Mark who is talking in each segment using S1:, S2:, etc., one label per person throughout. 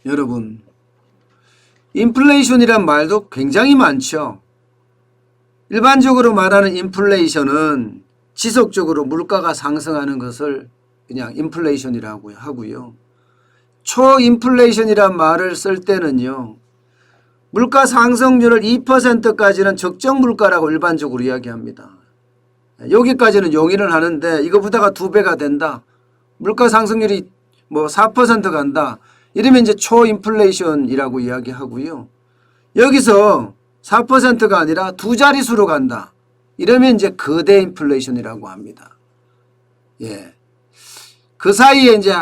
S1: 여러분, 인플레이션이란 말도 굉장히 많죠. 일반적으로 말하는 인플레이션은 지속적으로 물가가 상승하는 것을 그냥 인플레이션이라고 하고요. 초인플레이션이란 말을 쓸 때는요, 물가 상승률을 2%까지는 적정 물가라고 일반적으로 이야기합니다. 여기까지는 용인을 하는데 이거보다가 2배가 된다. 물가 상승률이 뭐 4% 간다. 이러면 이제 초인플레이션이라고 이야기하고요. 여기서 4%가 아니라 두 자릿수로 간다. 이러면 이제 거대 인플레이션이라고 합니다. 예. 그 사이에 이제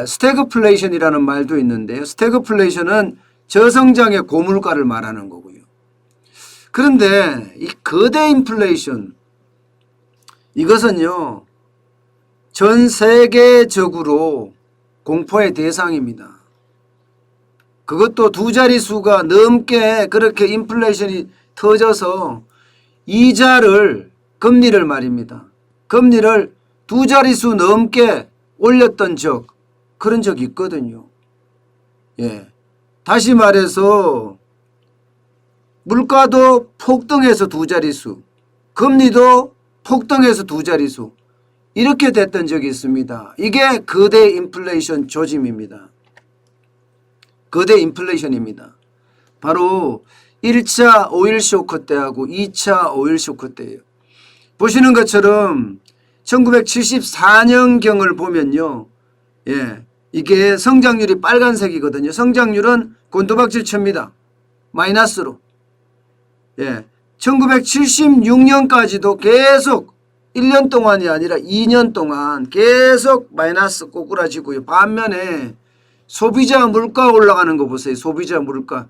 S1: 스태그플레이션이라는 말도 있는데요. 스태그플레이션은 저성장의 고물가를 말하는 거고요. 그런데 이 거대 인플레이션, 이것은요, 전 세계적으로 공포의 대상입니다. 그것도 두 자릿수가 넘게 그렇게 인플레이션이 터져서 이자를, 금리를 말입니다. 금리를 두 자릿수 넘게 올렸던 그런 적이 있거든요. 예. 다시 말해서 물가도 폭등해서 두 자릿수, 금리도 폭등해서 두 자릿수, 이렇게 됐던 적이 있습니다. 이게 거대 인플레이션 조짐입니다. 거대 인플레이션입니다. 바로 1차 오일 쇼크 때하고 2차 오일 쇼크 때예요. 보시는 것처럼 1974년경을 보면요. 예, 이게 성장률이 빨간색이거든요. 성장률은 곤두박질 칩니다. 마이너스로. 예, 1976년까지도 계속 1년 동안이 아니라 2년 동안 계속 마이너스 꼬꾸라지고요. 반면에 소비자 물가 올라가는 거 보세요. 소비자 물가.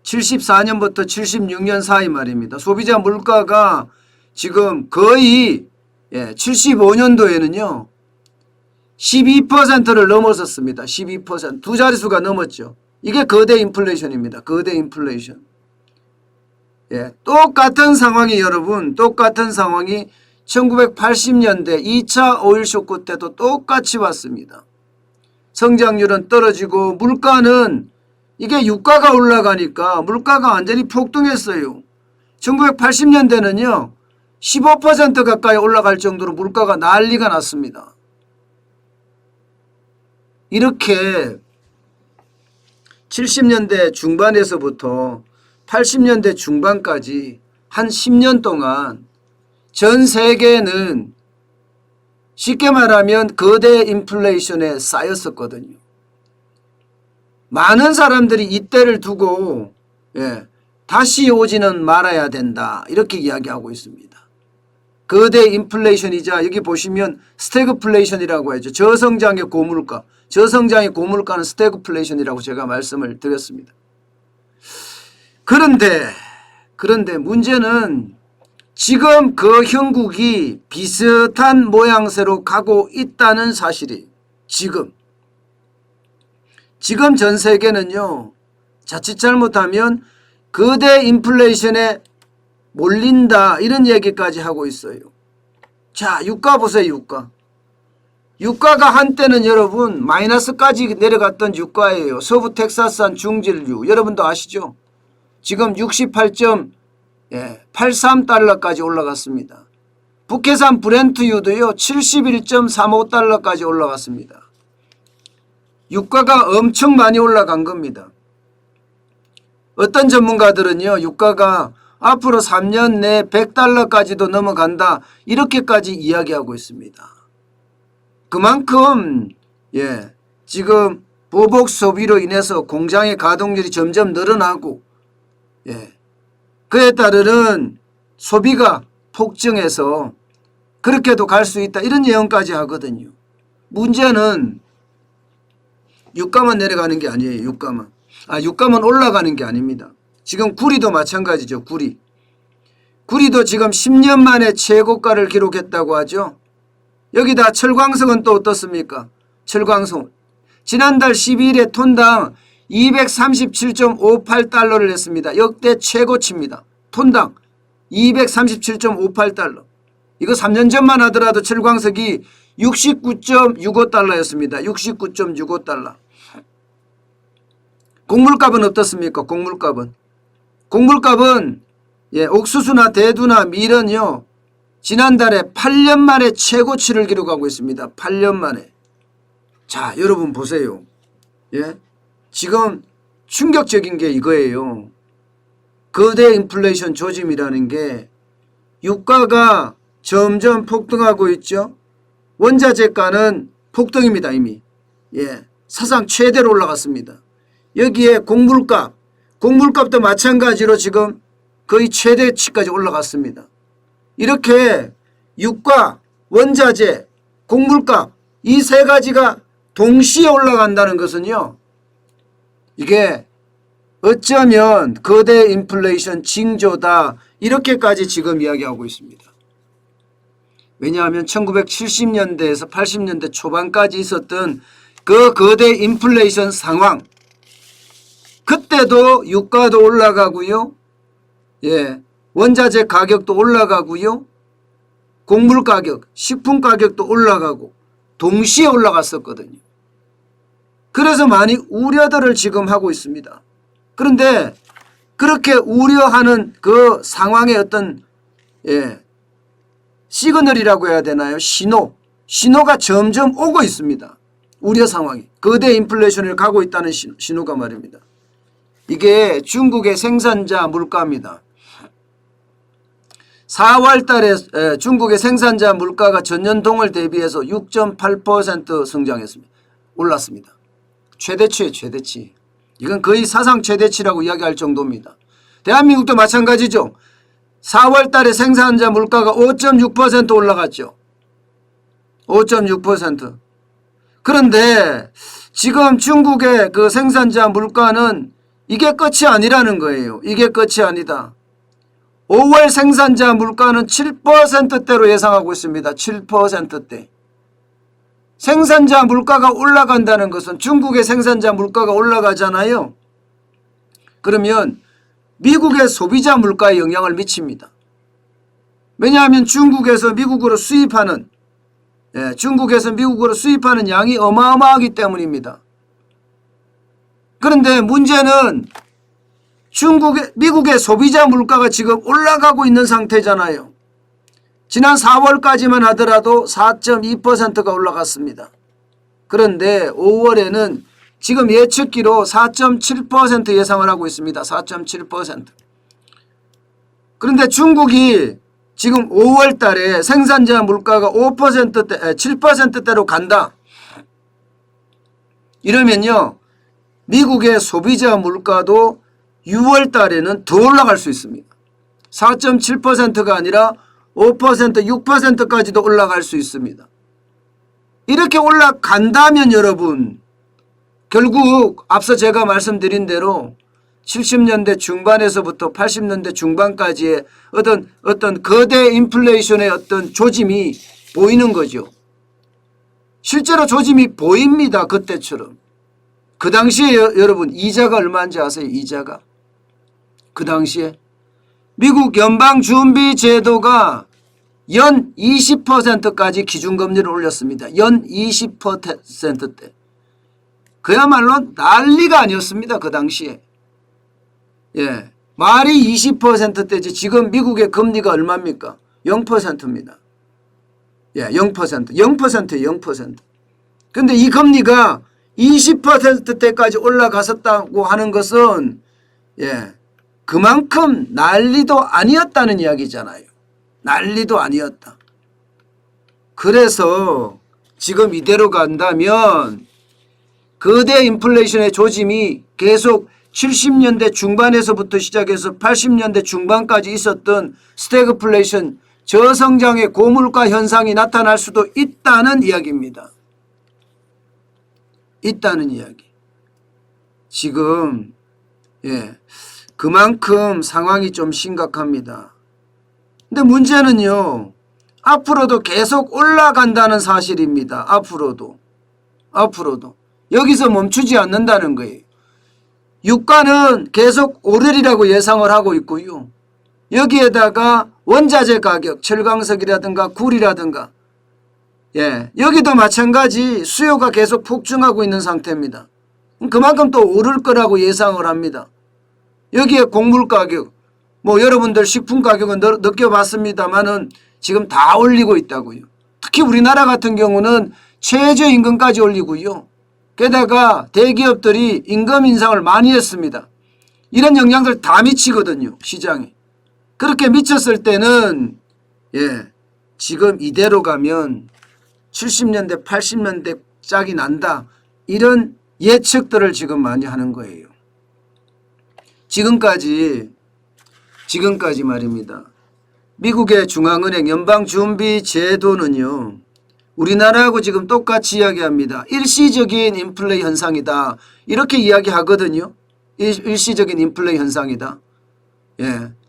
S1: 74년부터 76년 사이 말입니다. 소비자 물가가 지금 거의 75년도에는요. 12%를 넘어섰습니다. 12%. 두 자릿수가 넘었죠. 이게 거대 인플레이션입니다. 거대 인플레이션. 예, 똑같은 상황이 여러분, 똑같은 상황이 1980년대 2차 오일 쇼크 때도 똑같이 왔습니다. 성장률은 떨어지고 물가는 이게 유가가 올라가니까 물가가 완전히 폭등했어요. 1980년대는요. 15% 가까이 올라갈 정도로 물가가 난리가 났습니다. 이렇게 70년대 중반에서부터 80년대 중반까지 한 10년 동안 전 세계는 쉽게 말하면 거대 인플레이션에 쌓였었거든요. 많은 사람들이 이때를 두고 다시 오지는 말아야 된다, 이렇게 이야기하고 있습니다. 거대 인플레이션이자 여기 보시면 스태그플레이션이라고 하죠. 저성장의 고물가. 저성장의 고물가는 스태그플레이션이라고 제가 말씀을 드렸습니다. 그런데 문제는 지금 그 형국이 비슷한 모양새로 가고 있다는 사실이 지금 전 세계는요. 자칫 잘못하면 거대 인플레이션에 몰린다, 이런 얘기까지 하고 있어요. 자, 유가 보세요. 유가. 유가가 한때는 여러분 마이너스까지 내려갔던 유가예요. 서부 텍사스산 중진유, 여러분도 아시죠? 지금 68.83달러까지 올라갔습니다. 북해산 브렌트유도요 71.35달러까지 올라갔습니다. 유가가 엄청 많이 올라간 겁니다. 어떤 전문가들은요, 유가가 앞으로 3년 내 100달러까지도 넘어간다, 이렇게까지 이야기하고 있습니다. 그만큼 지금 보복 소비로 인해서 공장의 가동률이 점점 늘어나고 그에 따르는 소비가 폭증해서 그렇게도 갈 수 있다, 이런 예언까지 하거든요. 문제는 유가만 내려가는 게 아니에요. 유가만 올라가는 게 아닙니다. 지금 구리도 마찬가지죠. 구리도 지금 10년 만에 최고가를 기록했다고 하죠. 여기다 철광석은 또 어떻습니까? 철광석 지난달 12일에 톤당 237.58달러를 했습니다. 역대 최고치입니다. 톤당 237.58달러. 이거 3년 전만 하더라도 철광석이 69.65달러였습니다. 69.65달러. 곡물값은 어떻습니까? 곡물값은 예, 옥수수나 대두나 밀은요. 지난달에 8년 만에 최고치를 기록하고 있습니다. 8년 만에. 자, 여러분 보세요. 예? 지금 충격적인 게 이거예요. 거대 인플레이션 조짐이라는 게 유가가 점점 폭등하고 있죠. 원자재가는 폭등입니다. 이미. 예, 사상 최대로 올라갔습니다. 여기에 곡물값도 마찬가지로 지금 거의 최대치까지 올라갔습니다. 이렇게 유가, 원자재, 곡물값 이 세 가지가 동시에 올라간다는 것은요. 이게 어쩌면 거대 인플레이션 징조다 이렇게까지 지금 이야기하고 있습니다. 왜냐하면 1970년대에서 80년대 초반까지 있었던 그 거대 인플레이션 상황 그때도 유가도 올라가고요. 예, 원자재 가격도 올라가고요. 곡물 가격, 식품 가격도 올라가고 동시에 올라갔었거든요. 그래서 많이 우려들을 지금 하고 있습니다. 그런데 그렇게 우려하는 그 상황의 어떤 예, 시그널이라고 해야 되나요? 신호가 점점 오고 있습니다. 우려 상황이. 거대 인플레이션을 가고 있다는 신호가 말입니다. 이게 중국의 생산자 물가입니다. 4월 달에 중국의 생산자 물가가 전년 동월 대비해서 6.8% 성장했습니다. 올랐습니다. 최대치예요, 최대치. 이건 거의 사상 최대치라고 이야기할 정도입니다. 대한민국도 마찬가지죠. 4월 달에 생산자 물가가 5.6% 올라갔죠. 5.6%. 그런데 지금 중국의 그 생산자 물가는 이게 끝이 아니라는 거예요. 이게 끝이 아니다. 5월 생산자 물가는 7%대로 예상하고 있습니다. 7%대. 생산자 물가가 올라간다는 것은 중국의 생산자 물가가 올라가잖아요. 그러면 미국의 소비자 물가에 영향을 미칩니다. 왜냐하면 중국에서 미국으로 수입하는 양이 어마어마하기 때문입니다. 그런데 문제는 미국의 소비자 물가가 지금 올라가고 있는 상태잖아요. 지난 4월까지만 하더라도 4.2%가 올라갔습니다. 그런데 5월에는 지금 예측기로 4.7% 예상을 하고 있습니다. 4.7%. 그런데 중국이 지금 5월 달에 생산자 물가가 7%대로 간다. 이러면요. 미국의 소비자 물가도 6월 달에는 더 올라갈 수 있습니다. 4.7%가 아니라 5%, 6%까지도 올라갈 수 있습니다. 이렇게 올라간다면 여러분 결국 앞서 제가 말씀드린 대로 70년대 중반에서부터 80년대 중반까지의 어떤 거대 인플레이션의 어떤 조짐이 보이는 거죠. 실제로 조짐이 보입니다. 그때처럼. 그 당시에 여러분 이자가 얼마인지 아세요? 이자가. 그 당시에 미국 연방준비제도가 연 20%까지 기준금리를 올렸습니다. 연 20%대. 그야말로 난리가 아니었습니다. 그 당시에. 예, 말이 20%대지 지금 미국의 금리가 얼마입니까? 0%입니다. 예, 0%. 0%예요. 0%. 그런데 이 금리가 20%대까지 올라갔었다고 하는 것은 예, 그만큼 난리도 아니었다는 이야기잖아요. 난리도 아니었다. 그래서 지금 이대로 간다면 거대 인플레이션의 조짐이 계속 70년대 중반에서부터 시작해서 80년대 중반까지 있었던 스태그플레이션 저성장의 고물가 현상이 나타날 수도 있다는 이야기입니다. 있다는 이야기. 지금 예, 그만큼 상황이 좀 심각합니다. 근데 문제는요. 앞으로도 계속 올라간다는 사실입니다. 앞으로도. 여기서 멈추지 않는다는 거예요. 유가는 계속 오르리라고 예상을 하고 있고요. 여기에다가 원자재 가격, 철강석이라든가 굴이라든가 예, 여기도 마찬가지 수요가 계속 폭증하고 있는 상태입니다. 그만큼 또 오를 거라고 예상을 합니다. 여기에 곡물 가격, 뭐 여러분들 식품 가격은 느껴봤습니다만은 지금 다 올리고 있다고요. 특히 우리나라 같은 경우는 최저임금까지 올리고요. 게다가 대기업들이 임금 인상을 많이 했습니다. 이런 영향들 다 미치거든요. 시장에. 그렇게 미쳤을 때는 지금 이대로 가면 70년대 80년대 짝이 난다. 이런 예측들을 지금 많이 하는 거예요. 지금까지 말입니다. 미국의 중앙은행 연방준비제도는요. 우리나라하고 지금 똑같이 이야기합니다. 일시적인 인플레 현상이다. 이렇게 이야기하거든요. 일시적인 인플레 현상이다.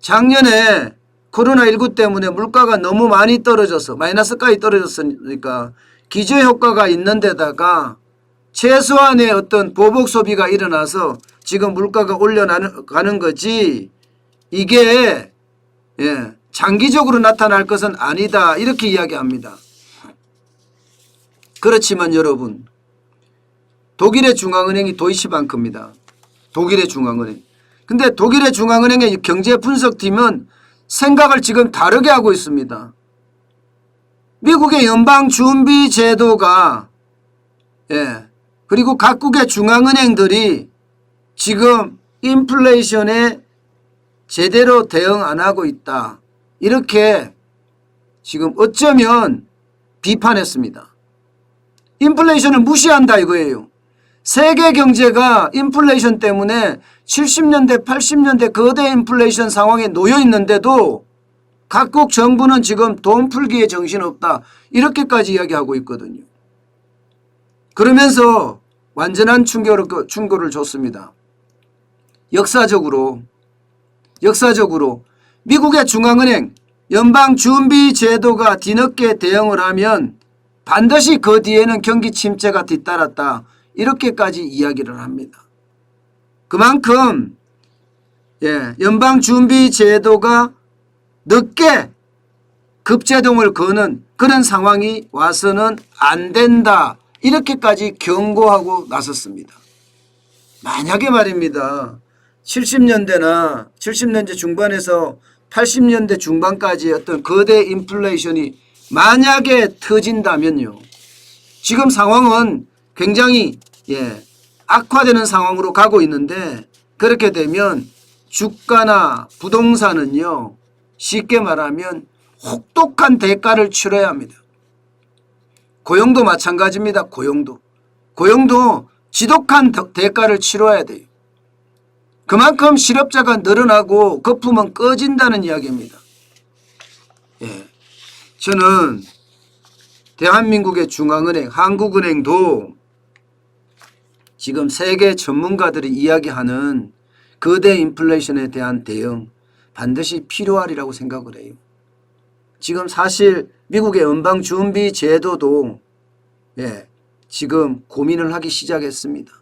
S1: 작년에 코로나19 때문에 물가가 너무 많이 떨어져서 마이너스까지 떨어졌으니까 기저효과가 있는 데다가 최소한의 어떤 보복 소비가 일어나서 지금 물가가 올라가는 거지 이게 장기적으로 나타날 것은 아니다. 이렇게 이야기합니다. 그렇지만 여러분 독일의 중앙은행이 도이치방크입니다. 독일의 중앙은행. 근데 독일의 중앙은행의 경제 분석팀은 생각을 지금 다르게 하고 있습니다. 미국의 연방준비제도가 그리고 각국의 중앙은행들이 지금 인플레이션에 제대로 대응 안 하고 있다. 이렇게 지금 어쩌면 비판했습니다. 인플레이션을 무시한다 이거예요. 세계 경제가 인플레이션 때문에 70년대 80년대 거대 인플레이션 상황에 놓여 있는데도 각국 정부는 지금 돈 풀기에 정신없다. 이렇게까지 이야기하고 있거든요. 그러면서 완전한 충고를 줬습니다. 역사적으로 미국의 중앙은행 연방준비제도가 뒤늦게 대응을 하면 반드시 그 뒤에는 경기 침체가 뒤따랐다. 이렇게까지 이야기를 합니다. 그만큼 연방준비제도가 늦게 급제동을 거는 그런 상황이 와서는 안 된다. 이렇게까지 경고하고 나섰습니다. 만약에 말입니다. 70년대 중반에서 80년대 중반까지 어떤 거대 인플레이션이 만약에 터진다면요. 지금 상황은 굉장히 악화되는 상황으로 가고 있는데 그렇게 되면 주가나 부동산은요. 쉽게 말하면 혹독한 대가를 치러야 합니다. 고용도 마찬가지입니다. 고용도 지독한 대가를 치러야 돼요. 그만큼 실업자가 늘어나고 거품은 꺼진다는 이야기입니다. 저는 대한민국의 중앙은행, 한국은행도 지금 세계 전문가들이 이야기하는 거대 인플레이션에 대한 대응 반드시 필요하리라고 생각을 해요. 지금 사실 미국의 연방준비제도도 지금 고민을 하기 시작했습니다.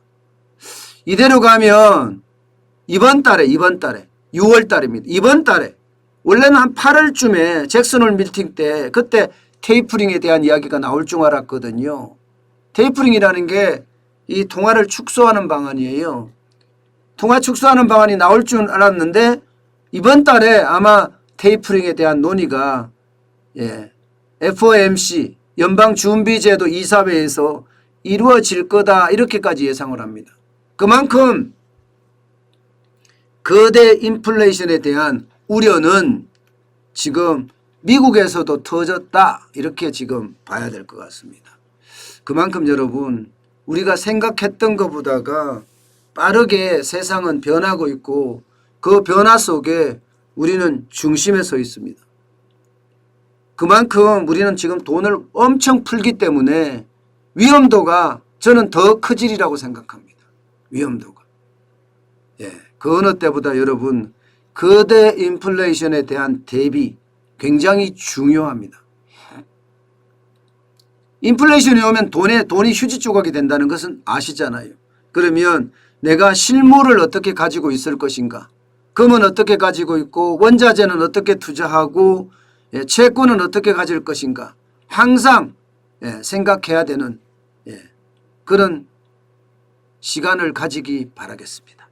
S1: 이대로 가면 이번 달에 6월 달입니다. 이번 달에 원래는 한 8월쯤에 잭슨홀 미팅 때 그때 테이퍼링에 대한 이야기가 나올 줄 알았거든요. 테이퍼링이라는 게 이 통화를 축소하는 방안이에요. 통화 축소하는 방안이 나올 줄 알았는데 이번 달에 아마 테이퍼링에 대한 논의가 FOMC 연방준비제도 이사회에서 이루어질 거다 이렇게까지 예상을 합니다. 그만큼 거대 인플레이션에 대한 우려는 지금 미국에서도 터졌다 이렇게 지금 봐야 될 것 같습니다. 그만큼 여러분 우리가 생각했던 것보다가 빠르게 세상은 변하고 있고 그 변화 속에 우리는 중심에 서 있습니다. 그만큼 우리는 지금 돈을 엄청 풀기 때문에 위험도가 저는 더 커지리라고 생각합니다. 위험도가. 그 어느 때보다 여러분 거대 인플레이션에 대한 대비 굉장히 중요합니다. 인플레이션이 오면 돈이 휴지 조각이 된다는 것은 아시잖아요. 그러면 내가 실물을 어떻게 가지고 있을 것인가, 금은 어떻게 가지고 있고 원자재는 어떻게 투자하고 채권은 어떻게 가질 것인가 항상 생각해야 되는 그런 시간을 가지기 바라겠습니다.